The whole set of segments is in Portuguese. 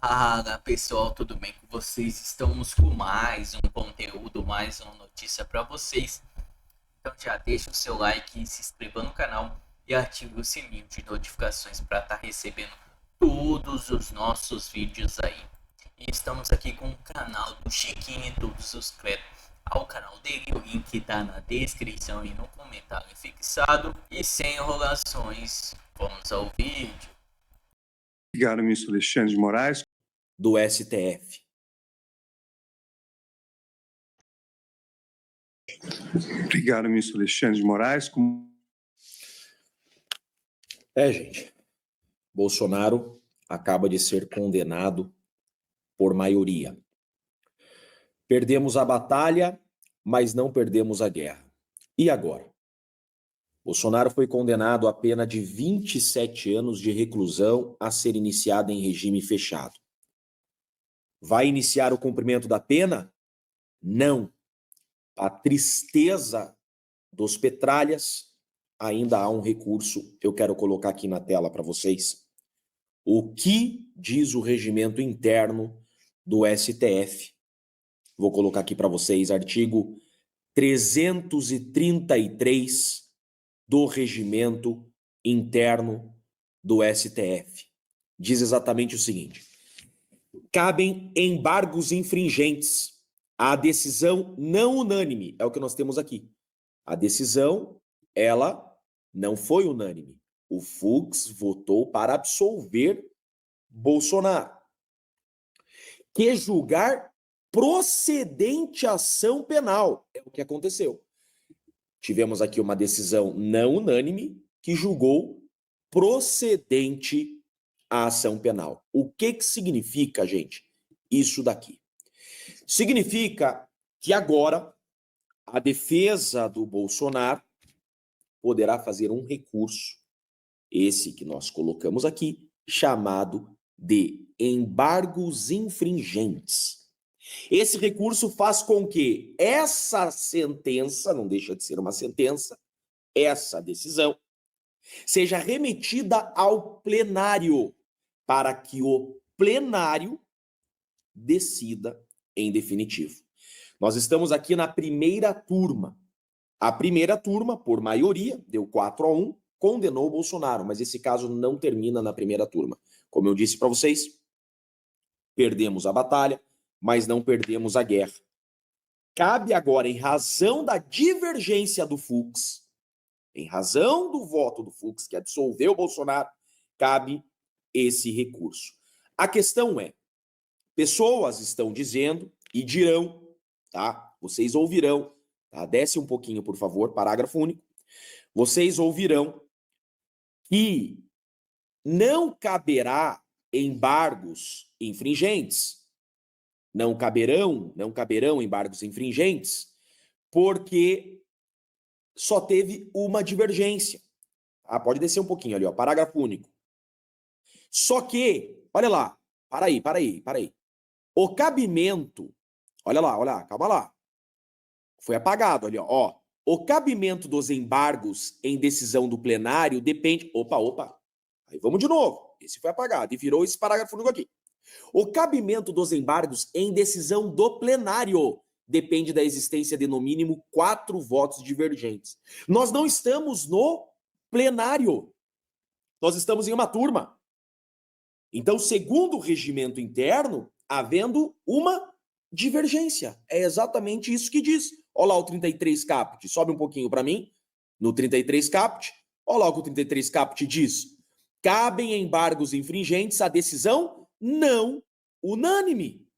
Fala pessoal, tudo bem com vocês? Estamos com mais um conteúdo, mais uma notícia para vocês. Então já deixa o seu like, se inscreva no canal e ative o sininho de notificações para estar recebendo todos os nossos vídeos aí. E estamos aqui com o canal do Chiquinho e todos os créditos ao canal dele. O link está na descrição e no comentário fixado. E sem enrolações, vamos ao vídeo. Obrigado, ministro Alexandre de Moraes. Do STF. Obrigado, ministro Alexandre de Moraes. Gente, Bolsonaro acaba de ser condenado por maioria. Perdemos a batalha, mas não perdemos a guerra. E agora? Bolsonaro foi condenado a pena de 27 anos de reclusão a ser iniciada em regime fechado. Vai iniciar o cumprimento da pena? Não. A tristeza dos petralhas, ainda há um recurso, eu quero colocar aqui na tela para vocês. O que diz o regimento interno do STF? Vou colocar aqui para vocês, artigo 333 do regimento interno do STF. Diz exatamente o seguinte: cabem embargos infringentes à decisão não unânime, é o que nós temos aqui. A decisão, ela não foi unânime. O Fux votou para absolver Bolsonaro. Que julgar procedente ação penal, é o que aconteceu. Tivemos aqui uma decisão não unânime que julgou procedente a ação penal. O que significa, gente, isso daqui? Significa que agora a defesa do Bolsonaro poderá fazer um recurso, esse que nós colocamos aqui, chamado de embargos infringentes. Esse recurso faz com que essa sentença, não deixa de ser uma sentença, essa decisão, seja remetida ao plenário, para que o plenário decida em definitivo. Nós estamos aqui na primeira turma. A primeira turma, por maioria, deu 4-1, condenou o Bolsonaro, mas esse caso não termina na primeira turma. Como eu disse para vocês, perdemos a batalha, mas não perdemos a guerra. Cabe agora, em razão da divergência do Fux, em razão do voto do Fux, que absolveu o Bolsonaro, cabe esse recurso. A questão é, pessoas estão dizendo e dirão, tá? Vocês ouvirão, tá? Desce um pouquinho, por favor, parágrafo único. Vocês ouvirão que não caberá embargos infringentes. Não caberão embargos infringentes, porque só teve uma divergência. Ah, pode descer um pouquinho ali, ó, parágrafo único. Só que, olha lá, para aí. O cabimento, olha lá, calma lá. Foi apagado ali, ó. O cabimento dos embargos em decisão do plenário depende... Opa. Aí vamos de novo. Esse foi apagado e virou esse parágrafo único aqui. O cabimento dos embargos em decisão do plenário depende da existência de, no mínimo, 4 votos divergentes. Nós não estamos no plenário. Nós estamos em uma turma. Então, segundo o regimento interno, havendo uma divergência. É exatamente isso que diz. Olha lá o 33 caput. Sobe um pouquinho para mim. No 33 caput. Olha lá o que o 33 caput diz. Cabem embargos infringentes à decisão não unânime.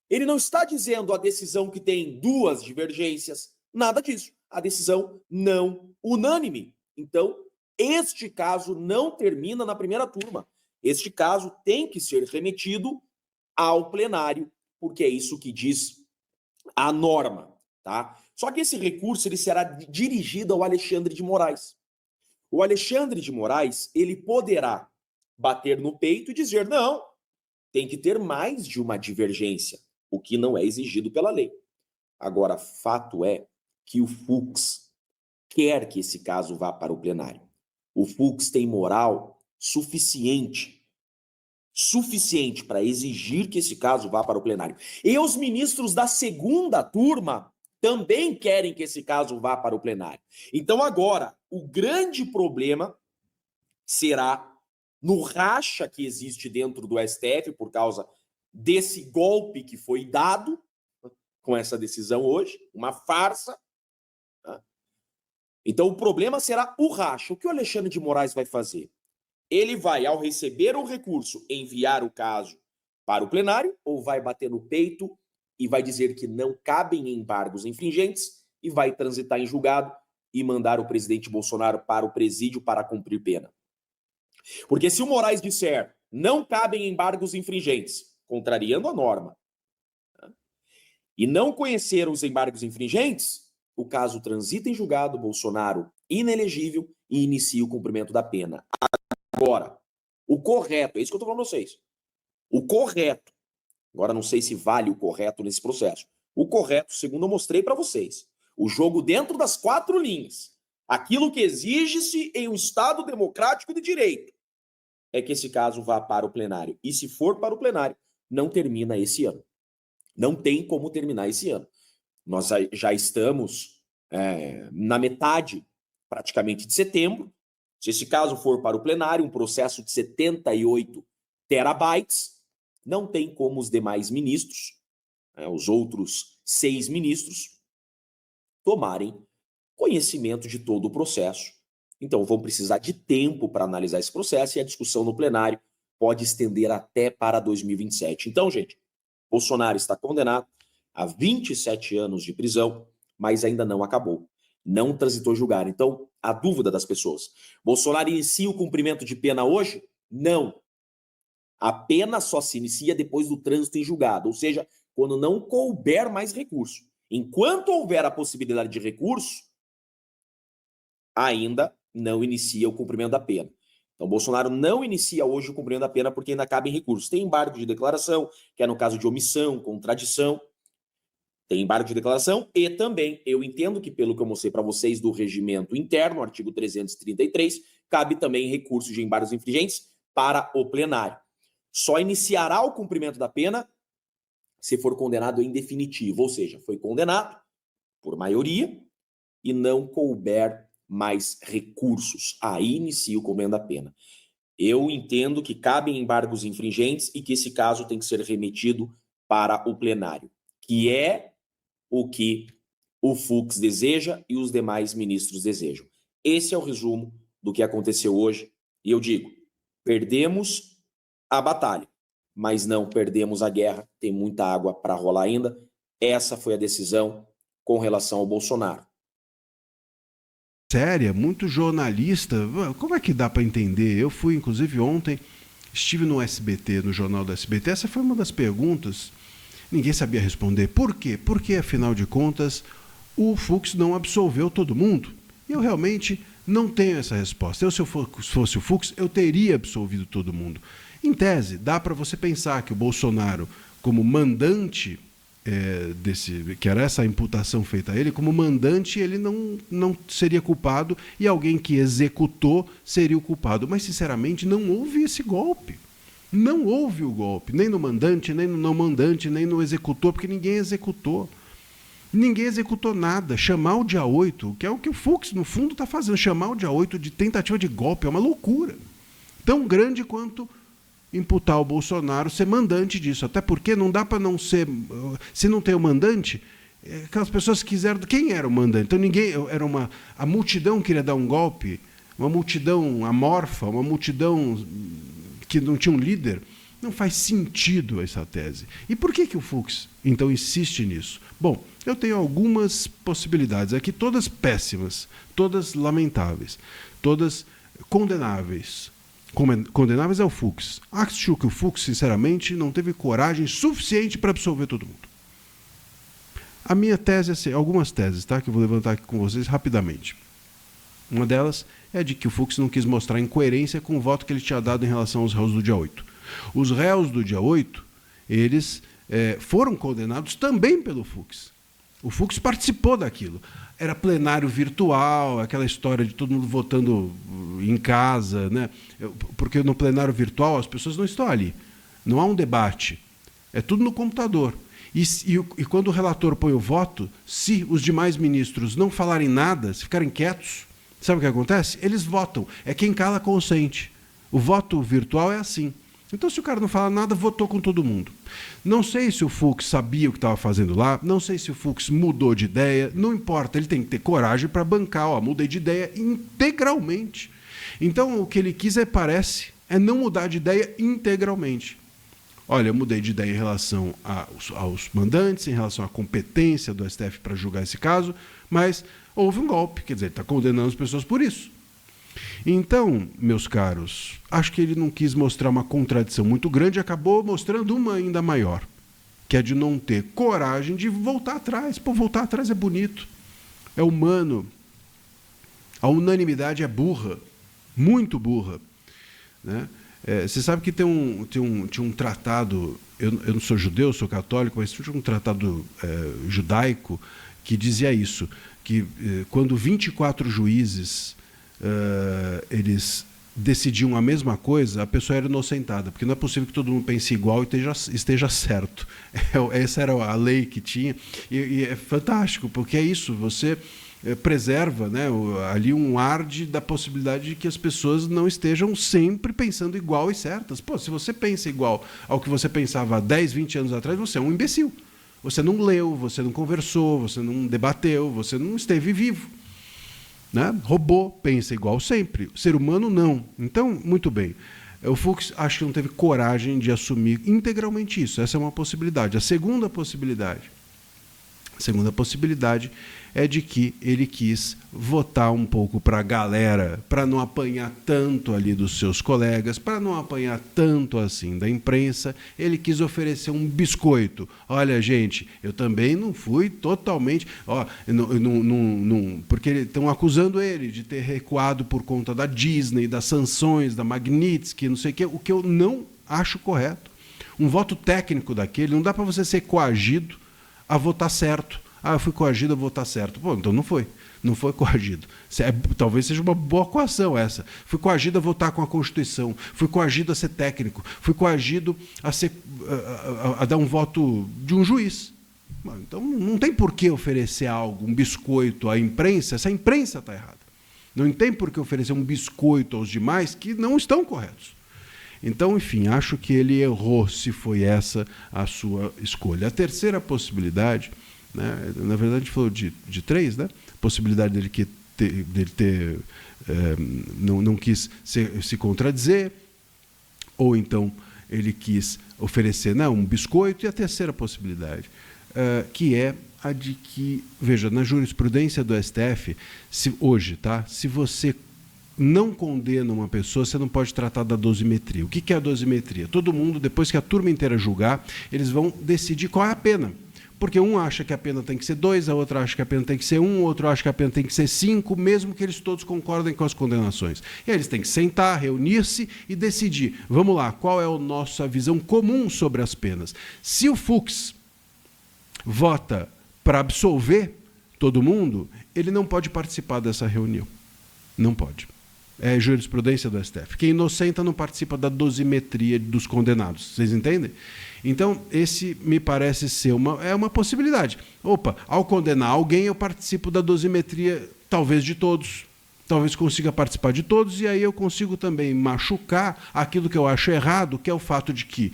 Ele não está dizendo a decisão que tem 2 divergências. Nada disso. A decisão não unânime. Então, este caso não termina na primeira turma. Este caso tem que ser remetido ao plenário, porque é isso que diz a norma, tá? Só que esse recurso ele será dirigido ao Alexandre de Moraes. O Alexandre de Moraes, ele poderá bater no peito e dizer, não, tem que ter mais de uma divergência, o que não é exigido pela lei. Agora, fato é que o Fux quer que esse caso vá para o plenário. O Fux tem moral suficiente suficiente para exigir que esse caso vá para o plenário. E os ministros da segunda turma também querem que esse caso vá para o plenário. Então agora, o grande problema será no racha que existe dentro do STF por causa desse golpe que foi dado com essa decisão hoje, uma farsa. Então o problema será o racha. O que o Alexandre de Moraes vai fazer? Ele vai, ao receber o recurso, enviar o caso para o plenário ou vai bater no peito e vai dizer que não cabem embargos infringentes e vai transitar em julgado e mandar o presidente Bolsonaro para o presídio para cumprir pena? Porque se o Moraes disser não cabem embargos infringentes, contrariando a norma, e não conhecer os embargos infringentes, o caso transita em julgado, Bolsonaro inelegível e inicia o cumprimento da pena. Agora, o correto, é isso que eu estou falando para vocês. O correto, agora não sei se vale o correto nesse processo. O correto, segundo eu mostrei para vocês, o jogo dentro das 4 linhas, aquilo que exige-se em um Estado democrático de direito, é que esse caso vá para o plenário. E se for para o plenário, não termina esse ano. Não tem como terminar esse ano. Nós já estamos na metade, praticamente, de setembro. Se esse caso for para o plenário, um processo de 78 terabytes, não tem como os demais ministros, os outros 6 ministros, tomarem conhecimento de todo o processo. Então, vão precisar de tempo para analisar esse processo e a discussão no plenário pode estender até para 2027. Então, gente, Bolsonaro está condenado a 27 anos de prisão, mas ainda não acabou. Não transitou julgar. Então, a dúvida das pessoas. Bolsonaro inicia o cumprimento de pena hoje? Não. A pena só se inicia depois do trânsito em julgado, ou seja, quando não couber mais recurso. Enquanto houver a possibilidade de recurso, ainda não inicia o cumprimento da pena. Então, Bolsonaro não inicia hoje o cumprimento da pena porque ainda cabe em recursos. Tem embargo de declaração, que é no caso de omissão, contradição. Tem embargo de declaração e também, eu entendo que pelo que eu mostrei para vocês do regimento interno, artigo 333, cabe também recurso de embargos infringentes para o plenário. Só iniciará o cumprimento da pena se for condenado em definitivo, ou seja, foi condenado por maioria e não couber mais recursos. Aí inicia o cumprimento da pena. Eu entendo que cabem embargos infringentes e que esse caso tem que ser remetido para o plenário, que é o que o Fux deseja e os demais ministros desejam. Esse é o resumo do que aconteceu hoje. E eu digo, perdemos a batalha, mas não perdemos a guerra. Tem muita água para rolar ainda. Essa foi a decisão com relação ao Bolsonaro. Séria, muito jornalista. Como é que dá para entender? Eu fui, inclusive, ontem, estive no SBT, no jornal do SBT. Essa foi uma das perguntas. Ninguém sabia responder. Por quê? Porque, afinal de contas, o Fux não absolveu todo mundo. E eu realmente não tenho essa resposta. Se eu fosse o Fux, eu teria absolvido todo mundo. Em tese, dá para você pensar que o Bolsonaro, como mandante que era essa imputação feita a ele, como mandante, ele não seria culpado e alguém que executou seria o culpado. Mas, sinceramente, não houve esse golpe. Não houve o golpe, nem no mandante, nem no não mandante, nem no executor, porque ninguém executou. Ninguém executou nada. Chamar o dia 8, que é o que o Fux, no fundo, está fazendo, chamar o dia 8 de tentativa de golpe, é uma loucura. Tão grande quanto imputar o Bolsonaro ser mandante disso. Até porque não dá para não ser... Se não tem o mandante, aquelas pessoas quiseram... Quem era o mandante? Então ninguém... A multidão queria dar um golpe, uma multidão amorfa, uma multidão que não tinha um líder. Não faz sentido essa tese. E por que o Fux, então, insiste nisso? Bom, eu tenho algumas possibilidades aqui, todas péssimas, todas lamentáveis, todas condenáveis. Condenáveis é o Fux. Acho que o Fux, sinceramente, não teve coragem suficiente para absolver todo mundo. A minha tese é assim, algumas teses, tá, que eu vou levantar aqui com vocês rapidamente. Uma delas é de que o Fux não quis mostrar incoerência com o voto que ele tinha dado em relação aos réus do dia 8. Os réus do dia 8, eles foram condenados também pelo Fux. O Fux participou daquilo. Era plenário virtual, aquela história de todo mundo votando em casa, né? Porque no plenário virtual as pessoas não estão ali. Não há um debate. É tudo no computador. E quando o relator põe o voto, se os demais ministros não falarem nada, se ficarem quietos, sabe o que acontece? Eles votam. É quem cala consente. O voto virtual é assim. Então, se o cara não fala nada, votou com todo mundo. Não sei se o Fux sabia o que estava fazendo lá, não sei se o Fux mudou de ideia, não importa, ele tem que ter coragem para bancar, mudei de ideia integralmente. Então, o que ele quis é não mudar de ideia integralmente. Olha, eu mudei de ideia em relação aos mandantes, em relação à competência do STF para julgar esse caso, mas houve um golpe, quer dizer, ele está condenando as pessoas por isso. Então, meus caros, acho que ele não quis mostrar uma contradição muito grande, acabou mostrando uma ainda maior, que é de não ter coragem de voltar atrás. Pô, voltar atrás é bonito, é humano. A unanimidade é burra, muito burra, né? Você sabe que tinha um tratado, eu não sou judeu, sou católico, mas tinha um tratado judaico que dizia isso, que quando 24 juízes eles decidiam a mesma coisa, a pessoa era inocentada, porque não é possível que todo mundo pense igual e esteja certo. Essa era a lei que tinha, e é fantástico, porque é isso, você preserva, né, ali um ar da possibilidade de que as pessoas não estejam sempre pensando igual e certas. Pô, se você pensa igual ao que você pensava há 10, 20 anos atrás, você é um imbecil. Você não leu, você não conversou, você não debateu, você não esteve vivo. Né? Robô pensa igual sempre, o ser humano não. Então, muito bem. O Fux acho que não teve coragem de assumir integralmente isso. Essa é uma possibilidade. A segunda possibilidade é de que ele quis votar um pouco para a galera, para não apanhar tanto ali dos seus colegas, para não apanhar tanto assim da imprensa. Ele quis oferecer um biscoito. Olha, gente, eu também não fui totalmente... porque estão acusando ele de ter recuado por conta da Disney, das sanções, da Magnitsky, não sei o quê, o que eu não acho correto. Um voto técnico daquele, não dá para você ser coagido a votar certo. Eu fui coagido a votar certo. Pô, então não foi. Não foi coagido. Talvez seja uma boa coação essa. Fui coagido a votar com a Constituição. Fui coagido a ser técnico. Fui coagido a dar um voto de um juiz. Então não tem por que oferecer algo, um biscoito à imprensa, se a imprensa está errada. Não tem por que oferecer um biscoito aos demais que não estão corretos. Então, enfim, acho que ele errou se foi essa a sua escolha. A terceira possibilidade... Né? Na verdade, a gente falou de três, né? Possibilidade dele ter não quis se contradizer, ou então ele quis oferecer um biscoito, e a terceira possibilidade, que é a de que, veja, na jurisprudência do STF, hoje, tá? Se você não condena uma pessoa, você não pode tratar da dosimetria. O que é a dosimetria? Todo mundo, depois que a turma inteira julgar, eles vão decidir qual é a pena. Porque um acha que a pena tem que ser 2, a outra acha que a pena tem que ser 1, o outro acha que a pena tem que ser 5, mesmo que eles todos concordem com as condenações. E aí eles têm que sentar, reunir-se e decidir, vamos lá, qual é a nossa visão comum sobre as penas. Se o Fux vota para absolver todo mundo, ele não pode participar dessa reunião. Não pode. É jurisprudência do STF. Quem inocenta não participa da dosimetria dos condenados. Vocês entendem? Então, esse me parece ser uma possibilidade. Opa, ao condenar alguém, eu participo da dosimetria, talvez de todos. Talvez consiga participar de todos, e aí eu consigo também machucar aquilo que eu acho errado, que é o fato de que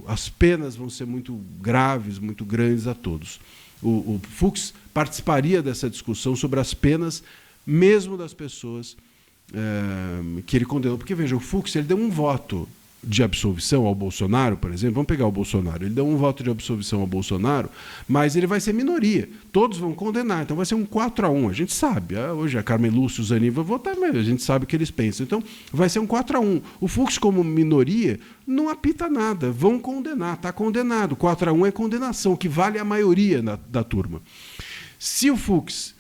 as penas vão ser muito graves, muito grandes a todos. O Fux participaria dessa discussão sobre as penas, mesmo das pessoas que ele condenou. Porque, veja, o Fux ele deu um voto de absolvição ao Bolsonaro, por exemplo. Vamos pegar o Bolsonaro. Ele deu um voto de absolvição ao Bolsonaro, mas ele vai ser minoria. Todos vão condenar. Então vai ser um 4-1. A gente sabe. Hoje a Carmen Lúcia e o Zanin vão votar, mas a gente sabe o que eles pensam. Então vai ser um 4-1. O Fux, como minoria, não apita nada. Vão condenar. Está condenado. 4-1 é condenação, que vale a maioria da turma. Se o Fux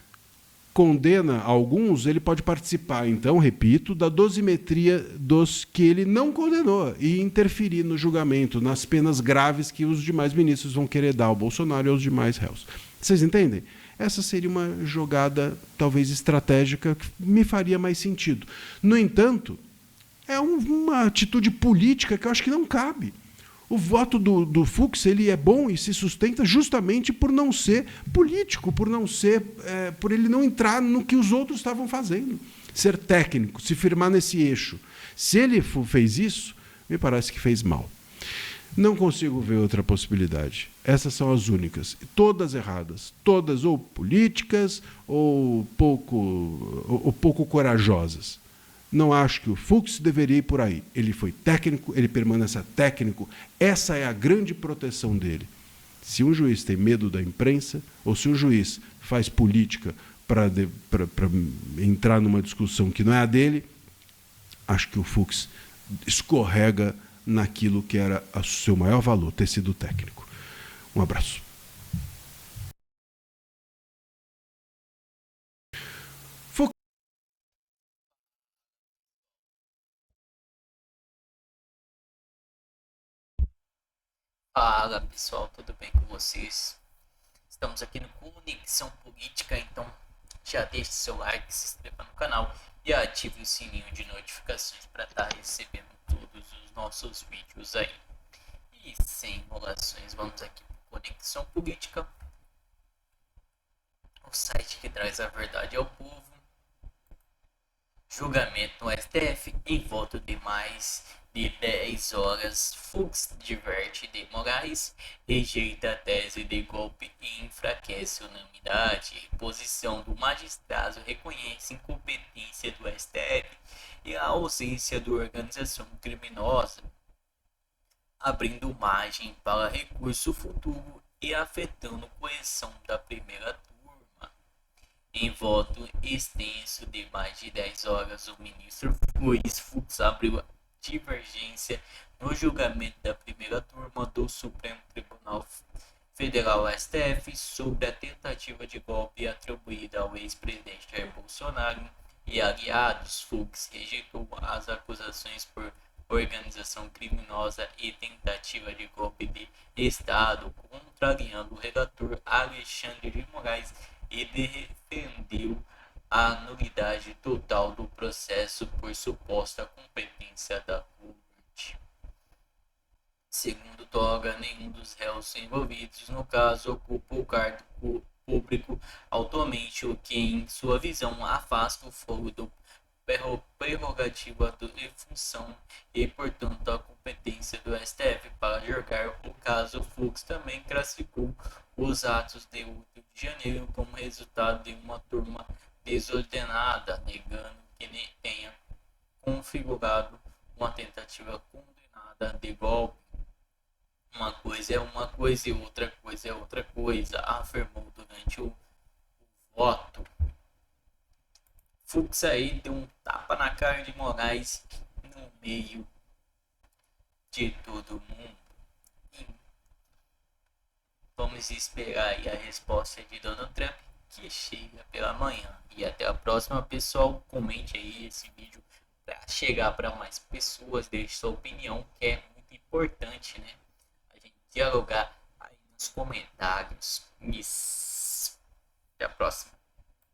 condena alguns, ele pode participar, então, repito, da dosimetria dos que ele não condenou e interferir no julgamento, nas penas graves que os demais ministros vão querer dar ao Bolsonaro e aos demais réus. Vocês entendem? Essa seria uma jogada, talvez, estratégica que me faria mais sentido. No entanto, é uma atitude política que eu acho que não cabe. O voto do Fux ele é bom e se sustenta justamente por não ser político, por ele não entrar no que os outros estavam fazendo. Ser técnico, se firmar nesse eixo. Se ele fez isso, me parece que fez mal. Não consigo ver outra possibilidade. Essas são as únicas. Todas erradas. Todas ou políticas ou pouco corajosas. Não acho que o Fux deveria ir por aí. Ele foi técnico, ele permanece técnico. Essa é a grande proteção dele. Se um juiz tem medo da imprensa, ou se um juiz faz política para entrar numa discussão que não é a dele, acho que o Fux escorrega naquilo que era o seu maior valor, ter sido técnico. Um abraço. Fala pessoal, tudo bem com vocês? Estamos aqui no Conexão Política, então já deixe seu like, se inscreva no canal e ative o sininho de notificações para estar recebendo todos os nossos vídeos aí. E sem enrolações, vamos aqui para Conexão Política, o site que traz a verdade ao povo. Julgamento no STF em voto de mais de 10 horas. Fux diverte de Moraes, rejeita a tese de golpe e enfraquece a unanimidade. Posição do magistrado reconhece incompetência do STF e a ausência de organização criminosa, abrindo margem para recurso futuro e afetando coesão da primeira turma. Em voto extenso de mais de 10 horas, o ministro Luiz Fux abriu divergência no julgamento da primeira turma do Supremo Tribunal Federal STF sobre a tentativa de golpe atribuída ao ex-presidente Jair Bolsonaro e aliados. Fux rejeitou as acusações por organização criminosa e tentativa de golpe de Estado, contrariando o relator Alexandre de Moraes, e defendeu a nulidade total do processo por suposta competência da Corte. Segundo Toga, nenhum dos réus envolvidos no caso ocupa o cargo público atualmente, o que, em sua visão, afasta o fogo do prerrogativa de função e, portanto, a competência do STF para julgar o caso. Fux também classificou os atos de 8 de janeiro como resultado de uma turma desordenada, negando que nem tenha configurado uma tentativa condenada de golpe. Uma coisa é uma coisa e outra coisa é outra coisa, afirmou durante o voto. Fux aí deu um tapa na cara de Moraes no meio de todo mundo. E vamos esperar aí a resposta de Donald Trump, que chega pela manhã. E até a próxima, pessoal. Comente aí esse vídeo para chegar para mais pessoas. Deixe sua opinião, que é muito importante, né? A gente dialogar aí nos comentários. Até a próxima.